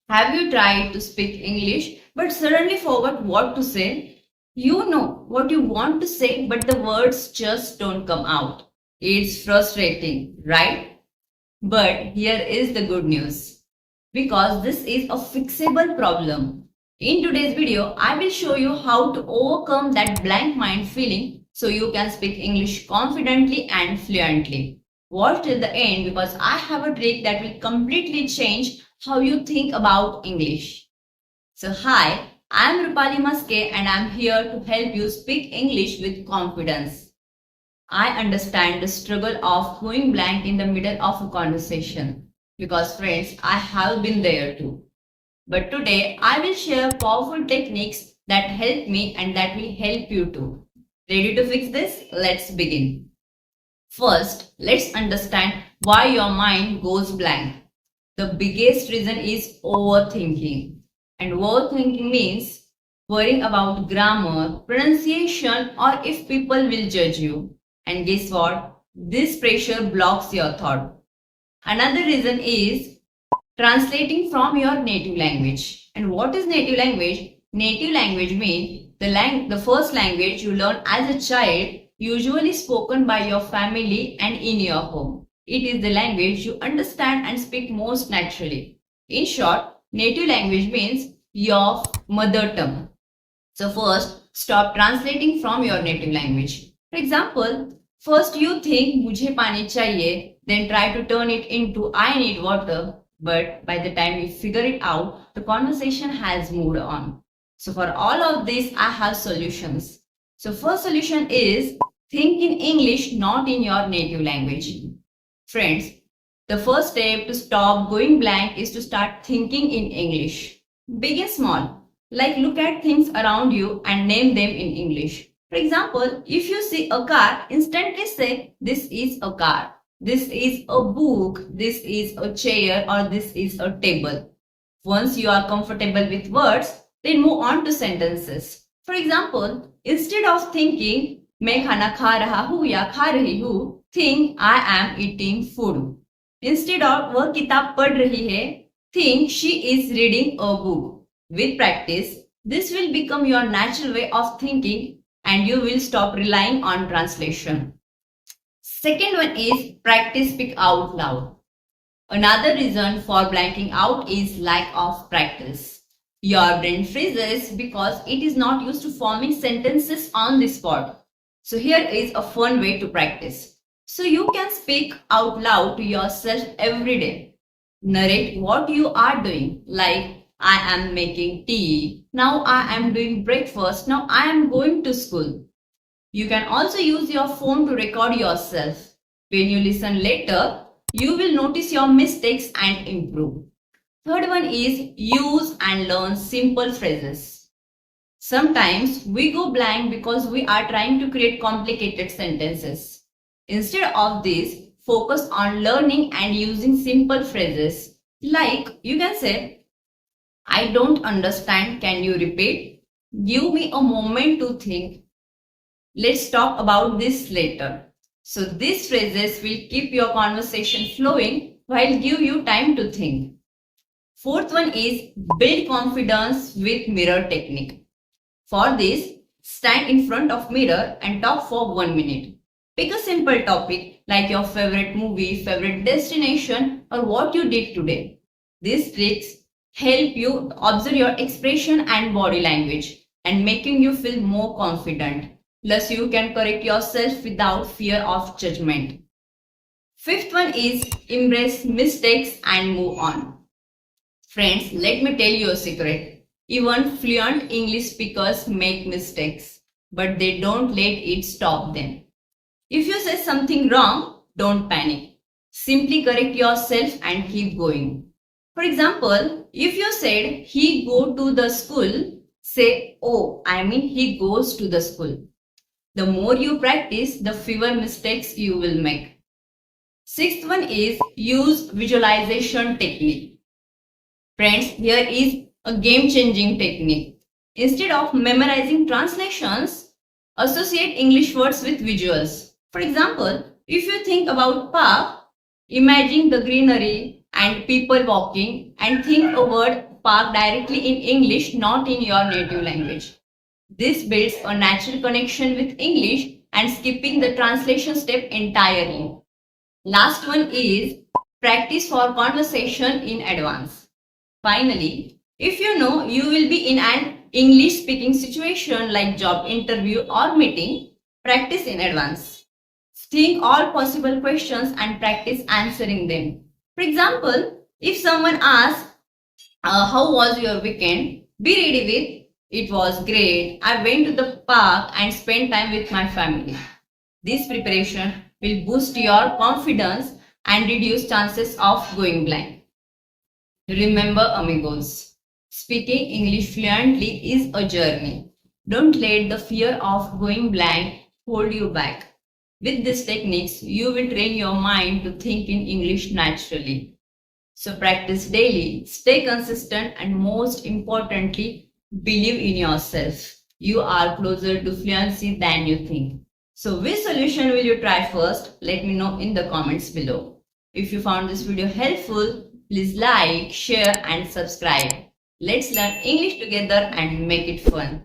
Have you tried to speak English but suddenly forgot what to say? You know what you want to say, but the words just don't come out. It's frustrating, right? But here is the good news. Because this is a fixable problem. In today's video, I will show you how to overcome that blank mind feeling so you can speak English confidently and fluently. Watch till the end because I have a trick that will completely change how you think about English. So hi, I am Rupali Maske and I am here to help you speak English with confidence. I understand the struggle of going blank in the middle of a conversation because friends, I have been there too. But today I will share powerful techniques that help me and that will help you too. Ready to fix this? Let's begin. First, let's understand why your mind goes blank. The biggest reason is overthinking. And overthinking means worrying about grammar, pronunciation, or if people will judge you. And guess what? This pressure blocks your thought. Another reason is translating from your native language. And what is native language? Native language means the first language you learn as a child, usually spoken by your family and in your home. It is the language you understand and speak most naturally. In short, native language means your mother tongue. So first, stop translating from your native language. For example, first you think mujhe pani chahiye, then try to turn it into I need water. But by the time you figure it out, the conversation has moved on. So for all of this, I have solutions. So first solution is think in English, not in your native language. Friends, the first step to stop going blank is to start thinking in English. Begin small, like look at things around you and name them in English. For example, if you see a car, instantly say, this is a car. This is a book, this is a chair, or this is a table. Once you are comfortable with words, then move on to sentences. For example, instead of thinking, मैं खाना खा रहा हूँ या खा रही हूँ, think I am eating food. Instead of वह किताब पढ़ रही है, think she is reading a book. With practice, this will become your natural way of thinking and you will stop relying on translation. Second one is practice speak out loud. Another reason for blanking out is lack of practice. Your brain freezes because it is not used to forming sentences on the spot. So here is a fun way to practice. So you can speak out loud to yourself every day. Narrate what you are doing, like I am making tea, now I am doing breakfast, now I am going to school. You can also use your phone to record yourself. When you listen later, you will notice your mistakes and improve. Third one is use and learn simple phrases. Sometimes we go blank because we are trying to create complicated sentences. Instead of this, focus on learning and using simple phrases. Like you can say, I don't understand, can you repeat? Give me a moment to think. Let's talk about this later. So these phrases will keep your conversation flowing while give you time to think. Fourth one is build confidence with mirror technique. For this, stand in front of mirror and talk for 1 minute. Pick a simple topic like your favorite movie, favorite destination, or what you did today. These tricks help you observe your expression and body language and making you feel more confident. Plus, you can correct yourself without fear of judgment. Fifth one is embrace mistakes and move on. Friends, let me tell you a secret. Even fluent English speakers make mistakes, but they don't let it stop them. If you say something wrong, don't panic. Simply correct yourself and keep going. For example, if you said he go to the school, say oh, I mean he goes to the school. The more you practice, the fewer mistakes you will make. Sixth one is use visualization technique. Friends, here is a game-changing technique. Instead of memorizing translations, associate English words with visuals. For example, if you think about park, imagine the greenery and people walking and think a word spark directly in English, not in your native language. This builds a natural connection with English and skipping the translation step entirely. Last one is practice for conversation in advance. Finally, if you know you will be in an English speaking situation like job interview or meeting, practice in advance. Think all possible questions and practice answering them. For example, if someone asks, how was your weekend? Be ready with, it was great. I went to the park and spent time with my family. This preparation will boost your confidence and reduce chances of going blank. Remember, amigos, speaking English fluently is a journey. Don't let the fear of going blank hold you back. With these techniques, you will train your mind to think in English naturally. So practice daily, stay consistent, and most importantly, believe in yourself. You are closer to fluency than you think. So which solution will you try first? Let me know in the comments below. If you found this video helpful, please like, share and subscribe. Let's learn English together and make it fun.